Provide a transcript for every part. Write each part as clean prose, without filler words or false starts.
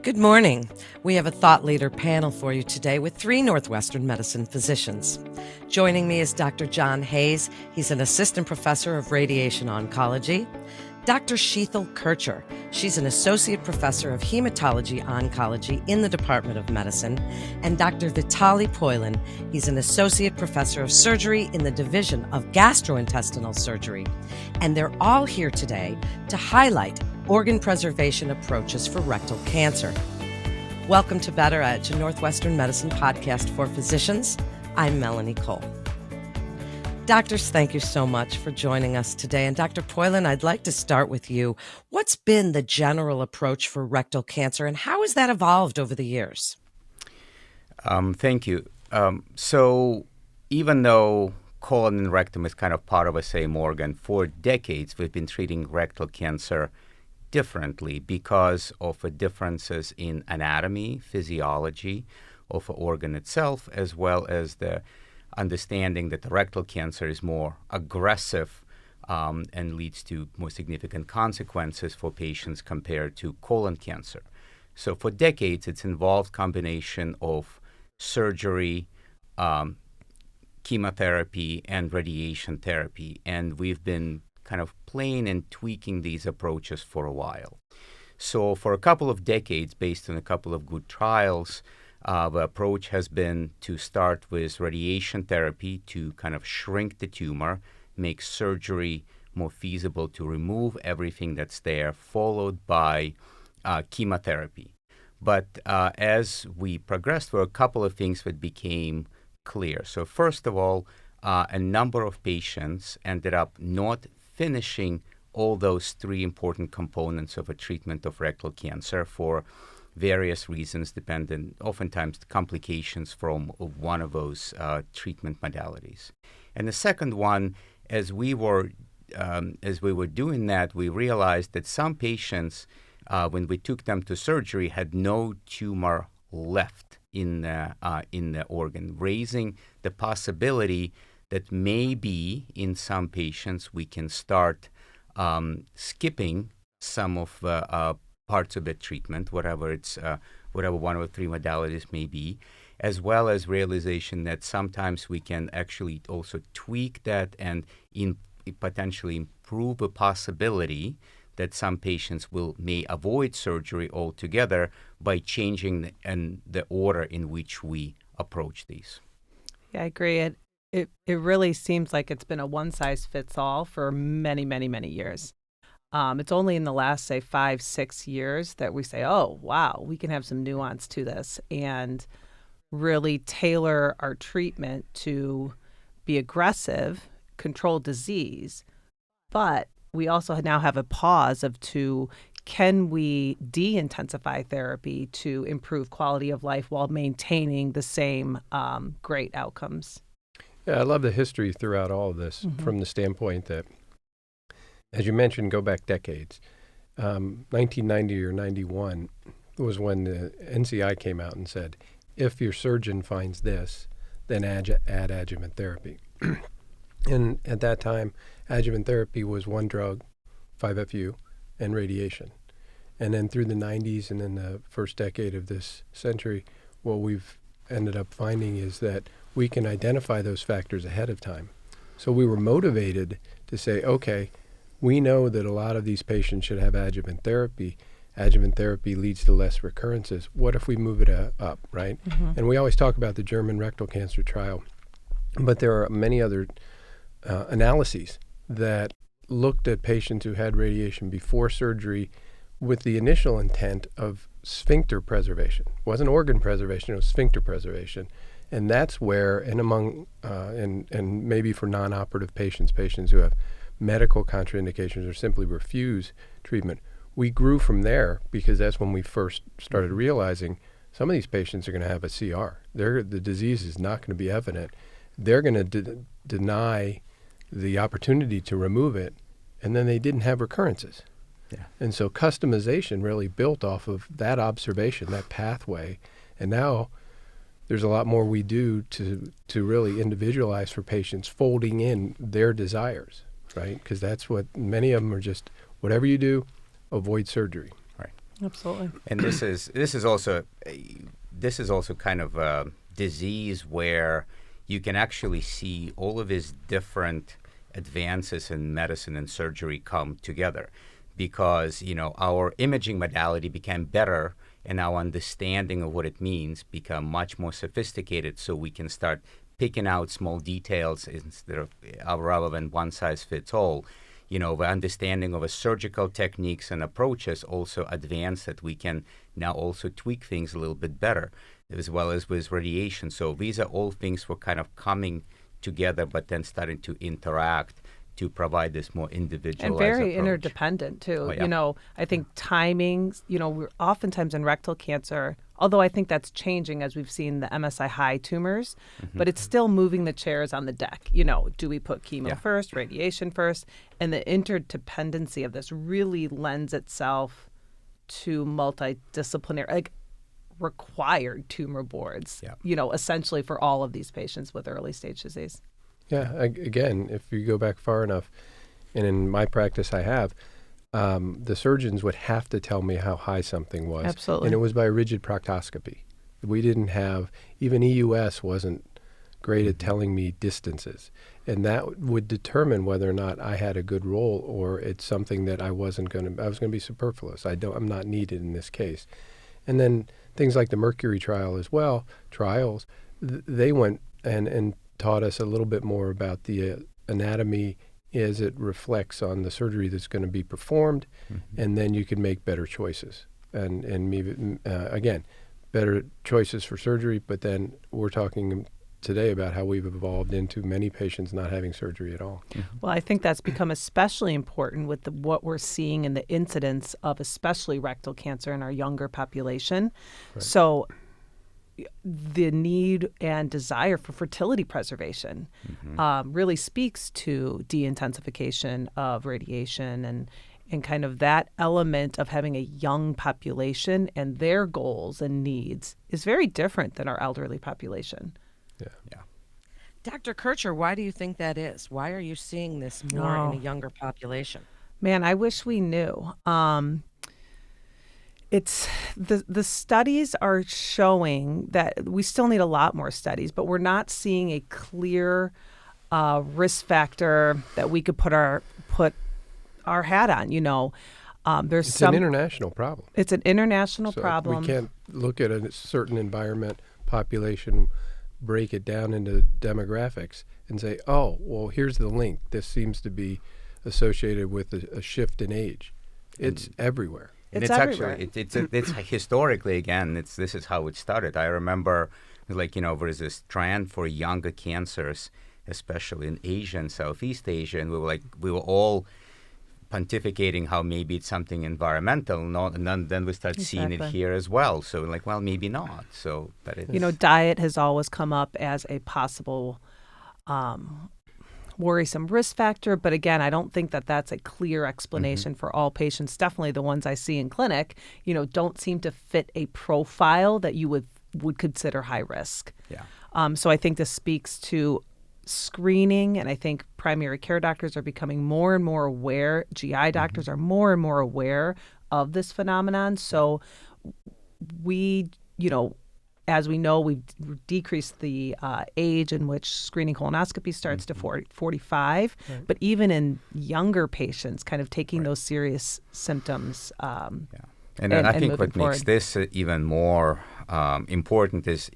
Good morning. We have a thought leader panel for you today with 3 Northwestern Medicine physicians. Joining me is Dr. John Hayes. He's an assistant professor of radiation oncology. Dr. Sheetal Kircher. She's an associate professor of hematology oncology in the Department of Medicine. And Dr. Vitaliy Poylin. He's an associate professor of surgery in the Division of Gastrointestinal Surgery. And they're all here today to highlight organ preservation approaches for rectal cancer. Welcome to Better Edge, a Northwestern Medicine podcast for physicians. I'm Melanie Cole. Doctors, thank you so much for joining us today. And Dr. Poylin, I'd like to start with you. What's been the general approach for rectal cancer, and how has that evolved over the years? Thank you. So even though colon and rectum is kind of part of the same organ, for decades we've been treating rectal cancer differently because of the differences in anatomy, physiology of the organ itself, as well as the understanding that the rectal cancer is more aggressive and leads to more significant consequences for patients compared to colon cancer. So for decades, it's involved combination of surgery, chemotherapy, and radiation therapy, and we've been kind of playing and tweaking these approaches for a while. So for a couple of decades, based on a couple of good trials, the approach has been to start with radiation therapy to kind of shrink the tumor, make surgery more feasible to remove everything that's there, followed by chemotherapy. But as we progressed, there were a couple of things that became clear. So first of all, a number of patients ended up not finishing all those 3 important components of a treatment of rectal cancer for various reasons, dependent, oftentimes complications from one of those treatment modalities. And the second one, as we were doing that, we realized that some patients, when we took them to surgery, had no tumor left in the organ, raising the possibility that maybe in some patients we can start skipping some of the parts of the treatment, whatever one of the 3 modalities may be, as well as realization that sometimes we can actually also tweak that and potentially improve the possibility that some patients may avoid surgery altogether by changing the order in which we approach these. Yeah, I agree. It really seems like it's been a one-size-fits-all for many, many, many years. It's only in the last, say, 5-6 years that we say, oh, wow, we can have some nuance to this and really tailor our treatment to be aggressive, control disease. But we also now have a pause can we de-intensify therapy to improve quality of life while maintaining the same great outcomes? Yeah, I love the history throughout all of this from the standpoint that, as you mentioned, go back decades. 1990 or 91 was when the NCI came out and said, if your surgeon finds this, then add adjuvant therapy. And at that time, adjuvant therapy was one drug, 5-FU, and radiation. And then through the 90s and then the first decade of this century, what we've ended up finding is that we can identify those factors ahead of time. So we were motivated to say, okay, we know that a lot of these patients should have adjuvant therapy. Adjuvant therapy leads to less recurrences. What if we move it up, right? And we always talk about the German rectal cancer trial, but there are many other analyses that looked at patients who had radiation before surgery with the initial intent of sphincter preservation. It wasn't organ preservation, it was sphincter preservation. And that's where, and among, and maybe for non-operative patients who have medical contraindications or simply refuse treatment, we grew from there because that's when we first started realizing some of these patients are going to have a CR. The disease is not going to be evident. They're going to deny the opportunity to remove it, and then they didn't have recurrences. Yeah. And so customization really built off of that observation, that pathway. And now there's a lot more we do to really individualize for patients, folding in their desires, right? Because that's what many of them are, just whatever you do, avoid surgery. Right. Absolutely. And this is also kind of a disease where you can actually see all of these different advances in medicine and surgery come together, because our imaging modality became better and our understanding of what it means become much more sophisticated, so we can start picking out small details instead of rather than one size fits all. The understanding of surgical techniques and approaches also advanced, that we can now also tweak things a little bit better, as well as with radiation. So these are all things were kind of coming together, but then starting to interact to provide this more individualized and very approach. interdependent too. Oh, yeah. I think timings, we're oftentimes in rectal cancer, although I think that's changing as we've seen the MSI high tumors, but it's still moving the chairs on the deck. Do we put chemo first, radiation first? And the interdependency of this really lends itself to multidisciplinary, required tumor boards, essentially for all of these patients with early stage disease. Yeah, again, if you go back far enough, and in my practice I have, the surgeons would have to tell me how high something was. Absolutely. And it was by rigid proctoscopy. We didn't have, even EUS wasn't great at telling me distances. And that would determine whether or not I had a good role, or it's something that I was going to be superfluous. I'm not needed in this case. And then things like the Mercury trials, they went and taught us a little bit more about the anatomy as it reflects on the surgery that's going to be performed, and then you can make better choices. And maybe, again, better choices for surgery, but then we're talking today about how we've evolved into many patients not having surgery at all. Well, I think that's become especially important with what we're seeing in the incidence of especially rectal cancer in our younger population. Right. So the need and desire for fertility preservation really speaks to de-intensification of radiation and kind of that element of having a young population and their goals and needs is very different than our elderly population. Yeah. Dr. Kircher, why do you think that is? Why are you seeing this more in a younger population? Man, I wish we knew. It's the studies are showing that we still need a lot more studies, but we're not seeing a clear risk factor that we could put our hat on. It's an international problem. It's an international problem. We can't look at a certain environment, population, break it down into demographics and say, oh, well, here's the link. This seems to be associated with a shift in age. It's everywhere. And it's actually, it's historically, again, this is how it started. I remember, there is this trend for younger cancers, especially in Asia and Southeast Asia, and we were all pontificating how maybe it's something environmental, and then we start seeing it here as well. So maybe not. So, but it's... diet has always come up as a possible worrisome risk factor. But again, I don't think that that's a clear explanation for all patients. Definitely the ones I see in clinic, don't seem to fit a profile that you would consider high risk. Yeah. So I think this speaks to screening, and I think primary care doctors are becoming more and more aware. GI doctors are more and more aware of this phenomenon. So we, as we know, we've decreased the age in which screening colonoscopy starts to 45, but even in younger patients, kind of taking those serious symptoms. And I think what makes this even more important is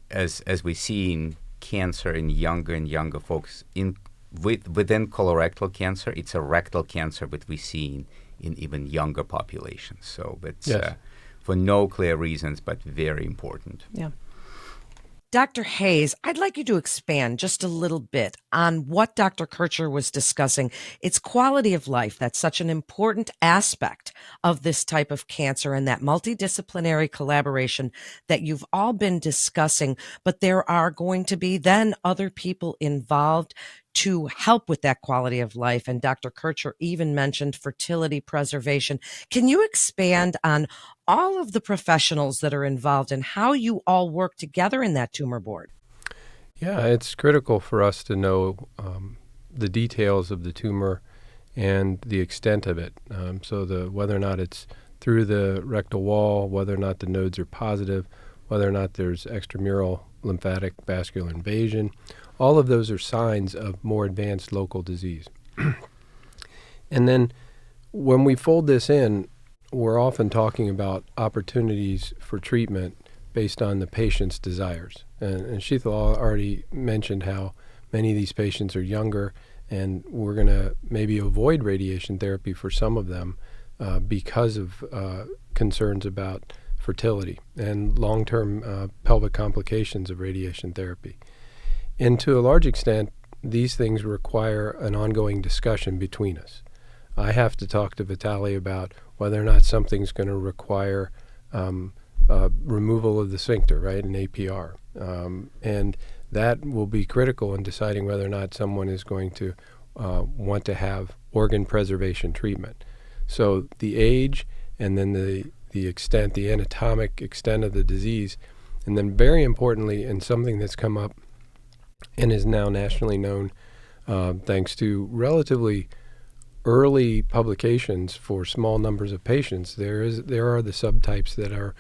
as we see in cancer in younger and younger folks, within colorectal cancer, it's a rectal cancer that we see in even younger populations. So it's for no clear reasons, but very important. Yeah. Dr. Hayes, I'd like you to expand just a little bit on what Dr. Kircher was discussing. It's quality of life. That's such an important aspect of this type of cancer and that multidisciplinary collaboration that you've all been discussing. But there are going to be then other people involved to help with that quality of life. And Dr. Kircher even mentioned fertility preservation. Can you expand on all of the professionals that are involved and how you all work together in that tumor board? Yeah, it's critical for us to know the details of the tumor and the extent of it. So whether or not it's through the rectal wall, whether or not the nodes are positive, whether or not there's extramural lymphatic vascular invasion. All of those are signs of more advanced local disease. And then when we fold this in, we're often talking about opportunities for treatment based on the patient's desires. And Sheetal already mentioned how many of these patients are younger, and we're going to maybe avoid radiation therapy for some of them because of concerns about fertility and long-term pelvic complications of radiation therapy. And to a large extent, these things require an ongoing discussion between us. I have to talk to Vitaliy about whether or not something's going to require removal of the sphincter, right, an APR. And that will be critical in deciding whether or not someone is going to want to have organ preservation treatment. So the age and then the extent, the anatomic extent of the disease, and then very importantly, and something that's come up and is now nationally known thanks to relatively early publications for small numbers of patients, there are the subtypes that are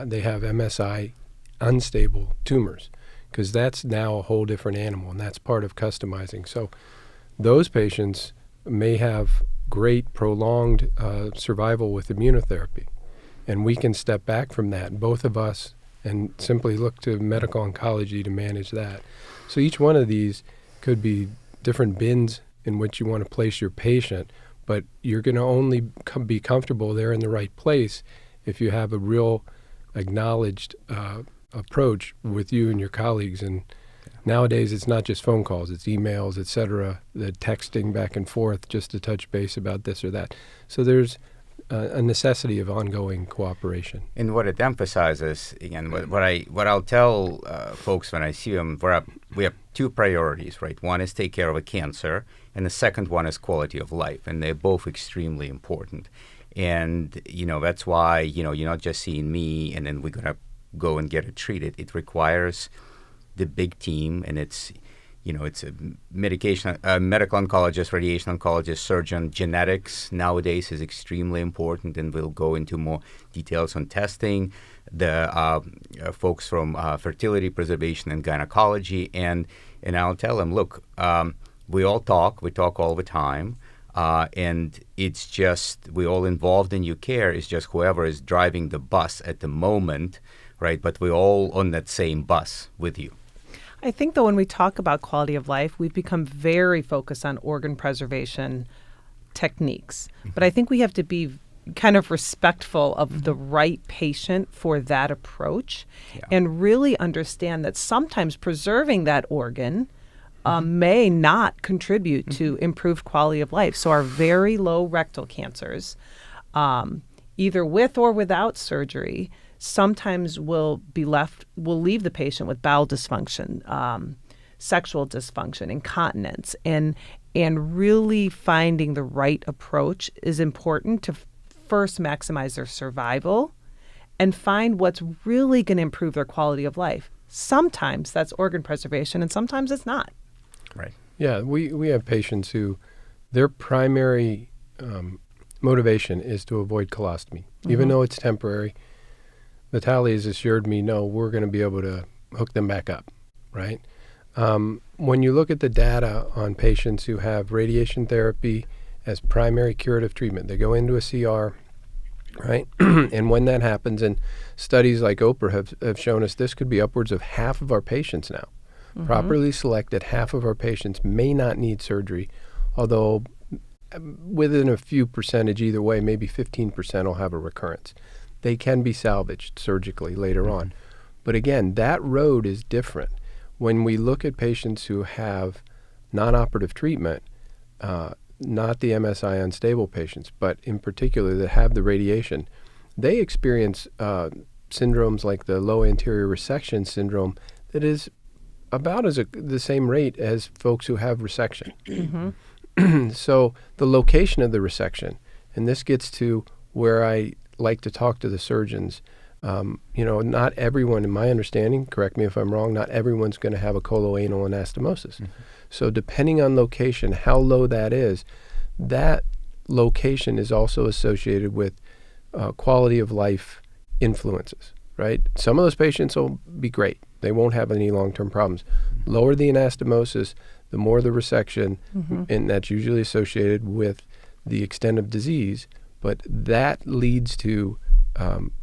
they have MSI unstable tumors, because that's now a whole different animal, and that's part of customizing. So those patients may have great prolonged survival with immunotherapy, and we can step back from that, both of us, and simply look to medical oncology to manage that. So each one of these could be different bins in which you want to place your patient, but you're going to only be comfortable there in the right place if you have a real acknowledged approach with you and your colleagues. And nowadays it's not just phone calls, it's emails, et cetera, the texting back and forth just to touch base about this or that. So there's a necessity of ongoing cooperation. And what it emphasizes, again, what I'll tell folks when I see them, we have two priorities, right? One is take care of a cancer, and the second one is quality of life, and they're both extremely important. And, that's why, you're not just seeing me and then we're going to go and get it treated. It requires the big team, and it's a medical oncologist, radiation oncologist, surgeon. Genetics nowadays is extremely important, and we'll go into more details on testing. The folks from fertility preservation and gynecology, and I'll tell them, look, we talk all the time, and it's just we're all involved in your care. It's just whoever is driving the bus at the moment, right? But we're all on that same bus with you. I think, though, when we talk about quality of life, we've become very focused on organ preservation techniques. Mm-hmm. But I think we have to be kind of respectful of the right patient for that approach, and really understand that sometimes preserving that organ may not contribute to improved quality of life. So our very low rectal cancers, either with or without surgery, sometimes will leave the patient with bowel dysfunction, sexual dysfunction, incontinence, and really finding the right approach is important to first maximize their survival and find what's really going to improve their quality of life. Sometimes that's organ preservation, and sometimes it's not. Right. Yeah, we have patients who their primary motivation is to avoid colostomy, even though it's temporary. Vitaliy has assured me, no, we're going to be able to hook them back up, right? When you look at the data on patients who have radiation therapy as primary curative treatment, they go into a CR, right? And when that happens, and studies like Oprah have shown us this could be upwards of half of our patients now. Mm-hmm. Properly selected, half of our patients may not need surgery, although within a few percentage either way, maybe 15% will have a recurrence. They can be salvaged surgically later on. But again, that road is different. When we look at patients who have non-operative treatment, not the MSI unstable patients, but in particular that have the radiation, they experience syndromes like the low anterior resection syndrome that is about the same rate as folks who have resection. Mm-hmm. So the location of the resection, and this gets to where I like to talk to the surgeons. Not everyone, in my understanding, correct me if I'm wrong, not everyone's going to have a coloanal anastomosis. Mm-hmm. So depending on location, how low that is, that location is also associated with quality of life influences, right? Some of those patients will be great. They won't have any long-term problems. Lower the anastomosis, the more the resection, and that's usually associated with the extent of disease, but that leads to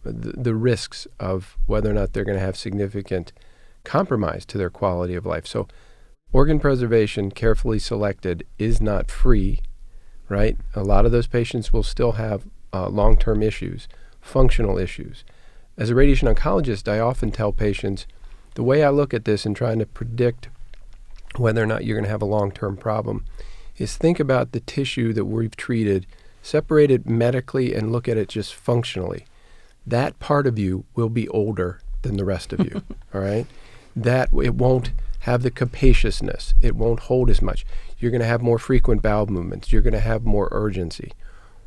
the risks of whether or not they're going to have significant compromise to their quality of life. So organ preservation, carefully selected, is not free, right? A lot of those patients will still have long-term issues, functional issues. As a radiation oncologist, I often tell patients, the way I look at this and trying to predict whether or not you're going to have a long-term problem is think about the tissue that we've treated, separate it medically, and look at it just functionally. That part of you will be older than the rest of you, all right? That it won't have the capaciousness. It won't hold as much. You're going to have more frequent bowel movements. You're going to have more urgency.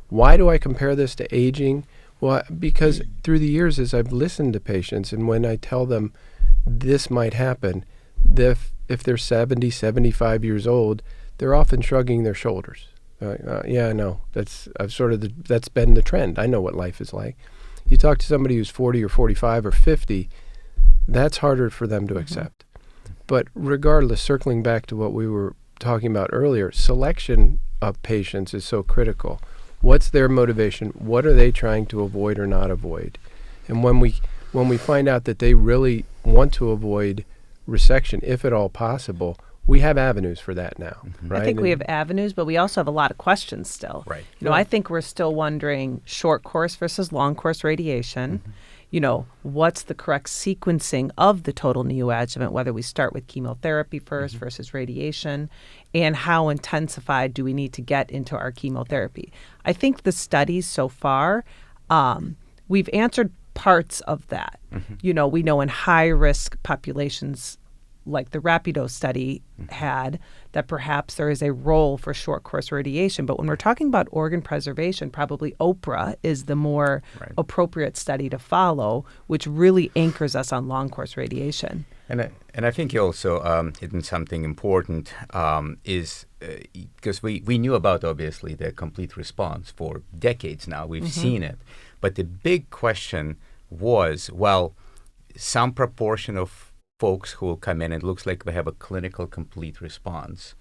Why do I compare this to aging? Well, because through the years, as I've listened to patients, and when I tell them this might happen, if they're 70, 75 years old, they're often shrugging their shoulders. Yeah, I know. That's been the trend. I know what life is like. You talk to somebody who's 40 or 45 or 50, that's harder for them to accept. But regardless, circling back to what we were talking about earlier, selection of patients is so critical. What's their motivation? What are they trying to avoid or not avoid? And when we find out that they really want to avoid resection, if at all possible, we have avenues for that now, right? I think we have avenues, but we also have a lot of questions still. Right. You know, I think we're still wondering short course versus long course radiation. You know, what's the correct sequencing of the total neoadjuvant, whether we start with chemotherapy first versus radiation, and how intensified do we need to get into our chemotherapy? I think the studies so far, we've answered parts of that. You know, we know in high-risk populations, like the Rapido study had, that perhaps there is a role for short course radiation. But when we're talking about organ preservation, probably OPRA is the more appropriate study to follow, which really anchors us on long course radiation. And I think you also hit something important is because we knew about, obviously, the complete response for decades now. We've seen it. But the big question was, well, some proportion of folks who will come in, it looks like they have a clinical complete response.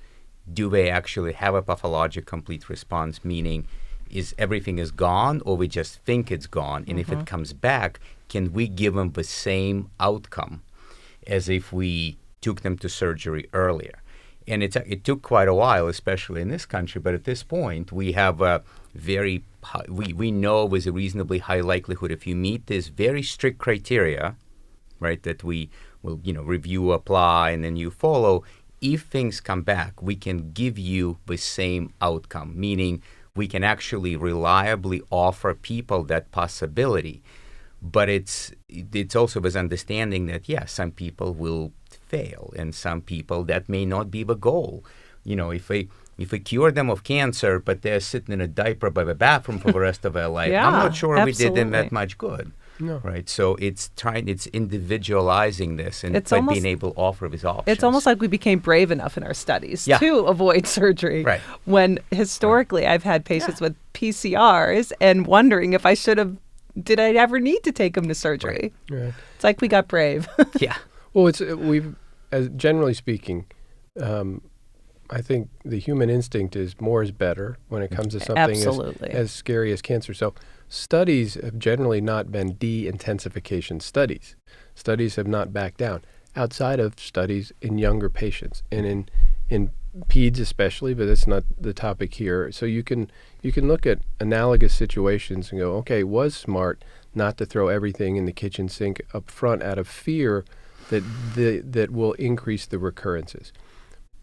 Do they actually have a pathologic complete response, meaning is everything is gone or we just think it's gone? And if it comes back, can we give them the same outcome as if we took them to surgery earlier? And it took quite a while, especially in this country, but at this point, we have a very we know with a reasonably high likelihood, if you meet this very strict criteria, right, that we will, review, apply, and then you follow, if things come back, we can give you the same outcome, meaning we can actually reliably offer people that possibility. But it's also this understanding that, some people will fail, and some people that may not be the goal. If we cure them of cancer, but they're sitting in a diaper by the bathroom for the rest of their life, I'm not sure we did them that much good. No. Right. So it's individualizing this and being able to offer these options. It's almost like we became brave enough in our studies to avoid surgery. Right. When historically I've had patients with PCRs and wondering if did I ever need to take them to surgery? Right. It's like we got brave. Yeah. Well, generally speaking, I think the human instinct is more is better when it comes to something as scary as cancer. So studies have generally not been de-intensification studies. Studies have not backed down outside of studies in younger patients and in peds especially, but that's not the topic here. So you can look at analogous situations and go, okay, was smart not to throw everything in the kitchen sink up front out of fear that will increase the recurrences.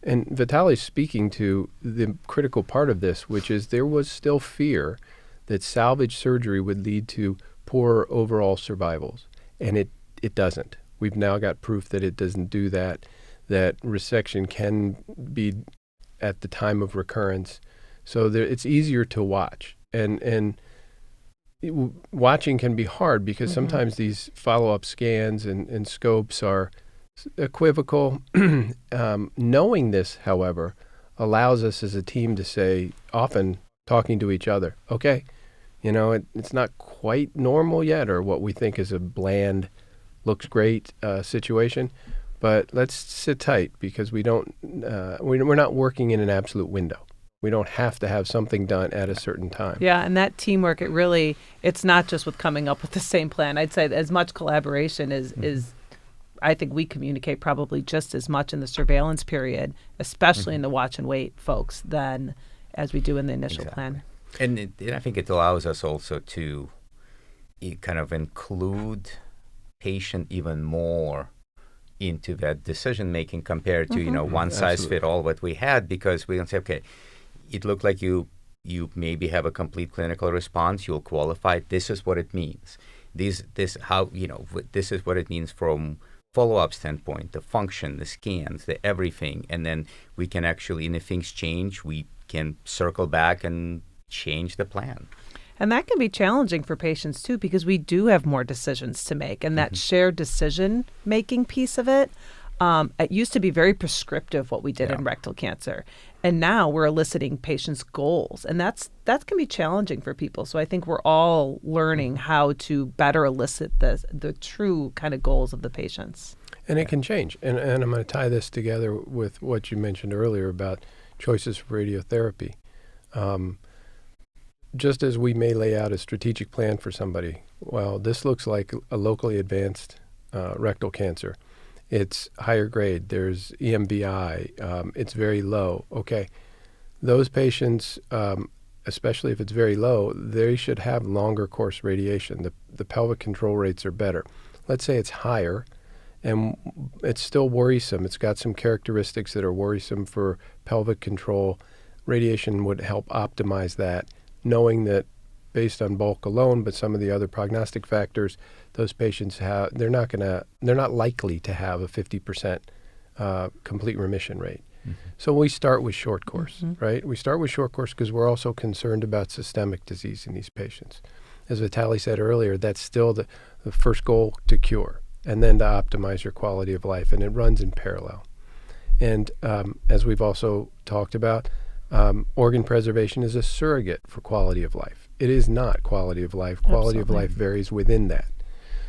And Vitaly's speaking to the critical part of this, which is there was still fear that salvage surgery would lead to poorer overall survivals. And it doesn't. We've now got proof that it doesn't do that resection can be at the time of recurrence. So it's easier to watch. And watching can be hard because sometimes these follow-up scans and scopes are equivocal. Knowing this, however, allows us as a team to say, often talking to each other, okay, It's not quite normal yet, or what we think is a bland, looks great situation. But let's sit tight because we're not working in an absolute window. We don't have to have something done at a certain time. Yeah, and that teamwork, it's not just with coming up with the same plan. I'd say as much collaboration is I think we communicate probably just as much in the surveillance period, especially in the watch and wait folks, than as we do in the initial plan. And I think it allows us also to kind of include patient even more into that decision making compared to one size fit all what we had, because we can say, okay, it looked like you maybe have a complete clinical response, you'll qualify. This is what it means. This is what it means from follow-up standpoint, the function, the scans, the everything, and then we can actually, and if things change, we can circle back and change the plan. And that can be challenging for patients too, because we do have more decisions to make, and that shared decision-making piece of it, it used to be very prescriptive what we did in rectal cancer, and now we're eliciting patients' goals, and that can be challenging for people. So I think we're all learning how to better elicit the true kind of goals of the patients. And it can change. And I'm going to tie this together with what you mentioned earlier about choices for radiotherapy. Just as we may lay out a strategic plan for somebody, well, this looks like a locally advanced rectal cancer. It's higher grade. There's EMBI. It's very low. Okay. Those patients, especially if it's very low, they should have longer course radiation. The pelvic control rates are better. Let's say it's higher and it's still worrisome. It's got some characteristics that are worrisome for pelvic control. Radiation would help optimize that, knowing that based on bulk alone, but some of the other prognostic factors, those patients they're not likely to have a 50% complete remission rate. So we start with short course, right? We start with short course because we're also concerned about systemic disease in these patients. As Vitaliy said earlier, that's still the first goal, to cure, and then to optimize your quality of life, and it runs in parallel. And as we've also talked about, organ preservation is a surrogate for quality of life. It is not quality of life. Quality of life varies within that.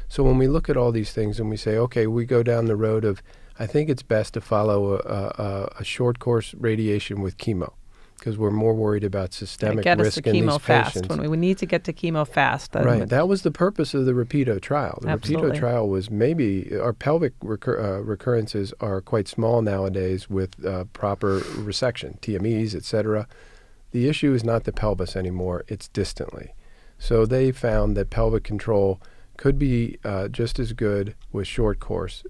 So when we look at all these things and we say, okay, we go down the road of, I think it's best to follow a short course radiation with chemo, because we're more worried about systemic risk in these patients. When we need to get to chemo fast. Right. That was the purpose of the Rapido trial. The Rapido trial was maybe our pelvic recurrences are quite small nowadays with proper resection, TMEs, et cetera. The issue is not the pelvis anymore. It's distantly. So they found that pelvic control could be just as good with short course.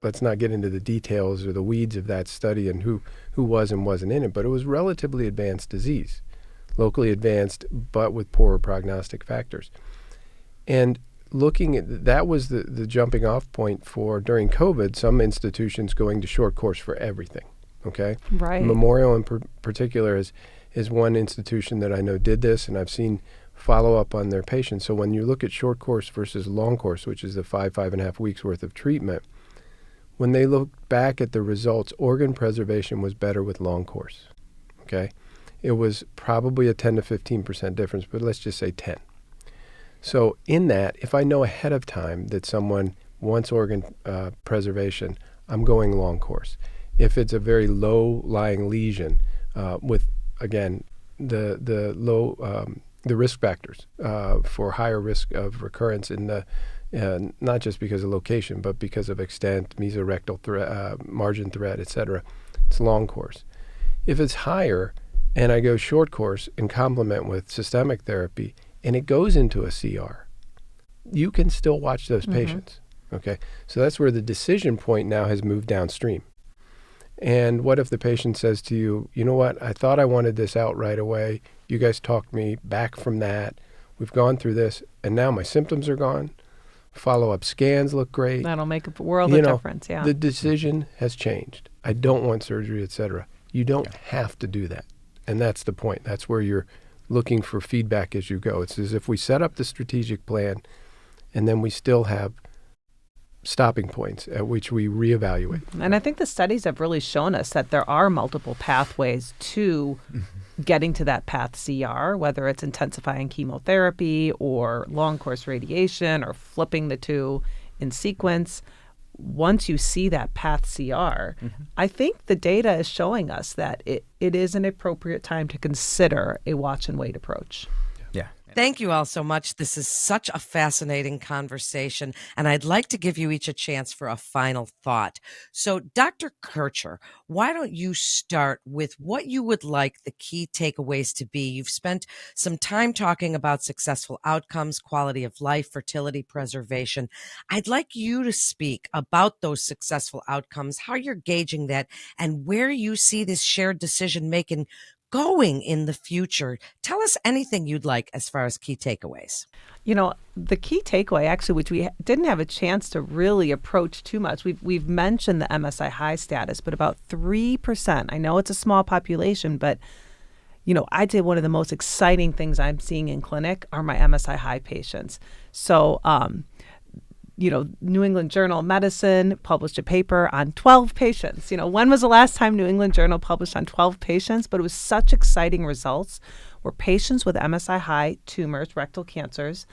Let's not get into the details or the weeds of that study and who was and wasn't in it, but it was relatively advanced disease, locally advanced, but with poorer prognostic factors. And looking at that was the jumping off point for, during COVID, some institutions going to short course for everything. Okay? Right. Memorial in particular is one institution that I know did this, and I've seen follow up on their patients. So when you look at short course versus long course, which is the 5.5 weeks worth of treatment, when they looked back at the results, organ preservation was better with long course. Okay? It was probably a 10 to 15% difference, but let's just say 10. So in that, if I know ahead of time that someone wants organ preservation, I'm going long course. If it's a very low-lying lesion with, again, the low the risk factors for higher risk of recurrence in the not just because of location, but because of extent, mesorectal margin threat, et cetera. It's long course. If it's higher and I go short course and complement with systemic therapy and it goes into a CR, you can still watch those patients. Okay, so that's where the decision point now has moved downstream. And what if the patient says to you, you know what, I thought I wanted this out right away. You guys talked me back from that. We've gone through this, and now my symptoms are gone. Follow-up scans look great. That'll make a world of difference, yeah. The decision has changed. I don't want surgery, et cetera. You don't have to do that. And that's the point. That's where you're looking for feedback as you go. It's as if we set up the strategic plan, and then we still have stopping points at which we reevaluate. And I think the studies have really shown us that there are multiple pathways to getting to that path CR, whether it's intensifying chemotherapy or long course radiation or flipping the two in sequence. Once you see that path CR, I think the data is showing us that it is an appropriate time to consider a watch and wait approach. Yeah. Thank you all so much. This is such a fascinating conversation, and I'd like to give you each a chance for a final thought. So, Dr. Kircher, why don't you start with what you would like the key takeaways to be? You've spent some time talking about successful outcomes, quality of life, fertility preservation. I'd like you to speak about those successful outcomes, how you're gauging that, and where you see this shared decision-making going in the future. Tell us anything you'd like as far as key takeaways. You know, the key takeaway, actually, which we didn't have a chance to really approach too much, we've mentioned the MSI high status, but about 3%. I know it's a small population, but, you know, I'd say one of the most exciting things I'm seeing in clinic are my MSI high patients. So, you know, New England Journal of Medicine published a paper on 12 patients. You know, when was the last time New England Journal published on 12 patients? But it was such exciting results where patients with MSI high tumors, rectal cancers,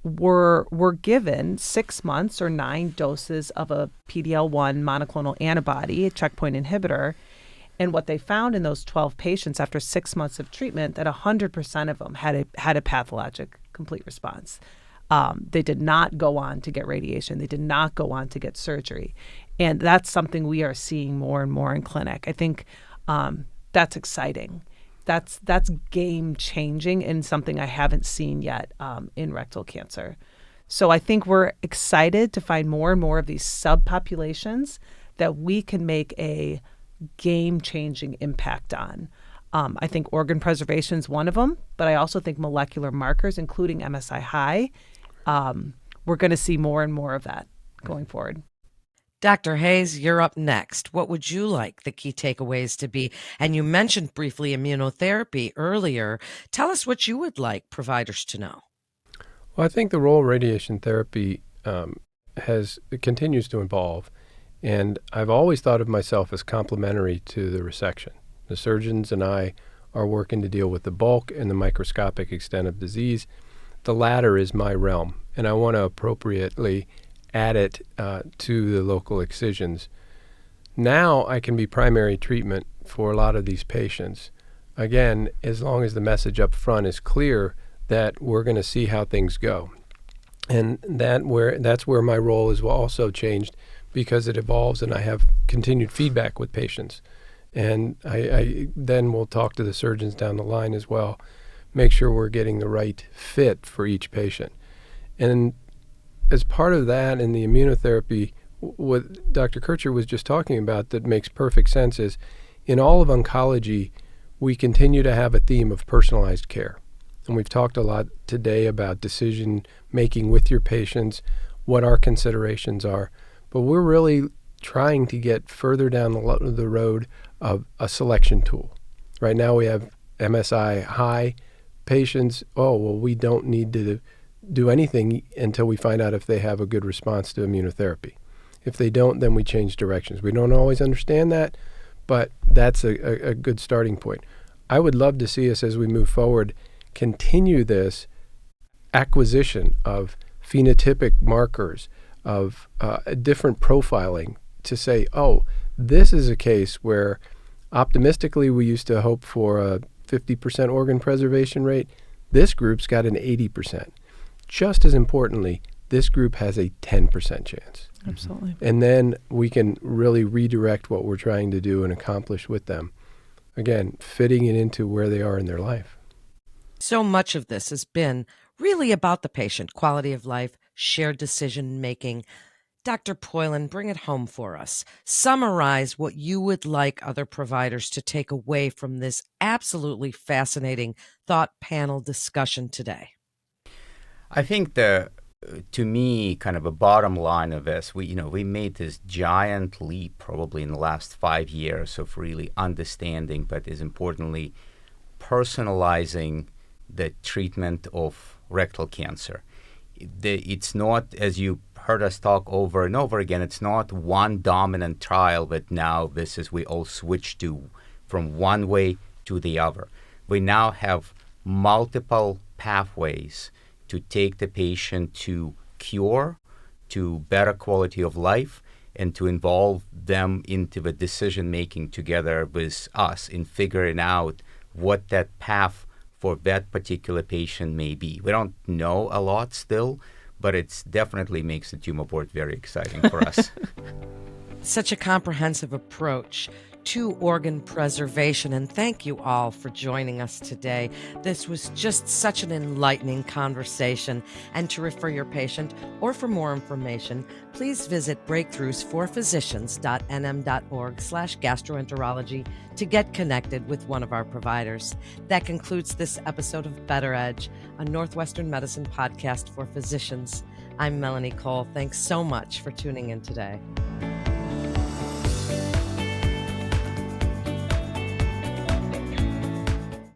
were given 6 months or 9 doses of a PD-L1 monoclonal antibody, a checkpoint inhibitor. And what they found in those 12 patients after 6 months of treatment, that 100% of them had a pathologic complete response. They did not go on to get radiation. They did not go on to get surgery. And that's something we are seeing more and more in clinic. I think that's exciting. That's game-changing and something I haven't seen yet in rectal cancer. So I think we're excited to find more and more of these subpopulations that we can make a game-changing impact on. I think organ preservation is one of them, but I also think molecular markers, including MSI high, we're going to see more and more of that going forward. Dr. Hayes, you're up next. What would you like the key takeaways to be? And you mentioned briefly immunotherapy earlier. Tell us what you would like providers to know. Well, I think the role of radiation therapy continues to evolve, and I've always thought of myself as complementary to the resection. The surgeons and I are working to deal with the bulk and the microscopic extent of disease. The latter is my realm, and I want to appropriately add it to the local excisions. Now I can be primary treatment for a lot of these patients. Again, as long as the message up front is clear that we're going to see how things go. And that's where my role is also changed, because it evolves and I have continued feedback with patients. And I then will talk to the surgeons down the line as well, make sure we're getting the right fit for each patient. And as part of that, in the immunotherapy, what Dr. Kircher was just talking about that makes perfect sense is, in all of oncology, we continue to have a theme of personalized care. And we've talked a lot today about decision making with your patients, what our considerations are. But we're really trying to get further down the road of a selection tool. Right now we have MSI high patients. Oh, well, we don't need to do anything until we find out if they have a good response to immunotherapy. If they don't, then we change directions. We don't always understand that, but that's a good starting point. I would love to see us, as we move forward, continue this acquisition of phenotypic markers, of different profiling, to say, oh, this is a case where optimistically we used to hope for a 50% organ preservation rate. This group's got an 80%. Just as importantly, this group has a 10% chance. Absolutely. And then we can really redirect what we're trying to do and accomplish with them. Again, fitting it into where they are in their life. So much of this has been really about the patient, quality of life, shared decision making. Dr. Poylin, bring it home for us. Summarize what you would like other providers to take away from this absolutely fascinating thought panel discussion today. I think to me, kind of a bottom line of this, we made this giant leap probably in the last 5 years of really understanding, but is importantly personalizing the treatment of rectal cancer. It's not, as you heard us talk over and over again, it's not one dominant trial that now we all switch to from one way to the other. We now have multiple pathways to take the patient to cure, to better quality of life, and to involve them into the decision making together with us in figuring out what that path for that particular patient may be. We don't know a lot still, but it definitely makes the tumor board very exciting for us. Such a comprehensive approach to organ preservation, and thank you all for joining us today. This was just such an enlightening conversation, and to refer your patient or for more information, please visit breakthroughsforphysicians.nm.org/gastroenterology to get connected with one of our providers. That concludes this episode of Better Edge, a Northwestern Medicine podcast for physicians. I'm Melanie Cole. Thanks so much for tuning in today.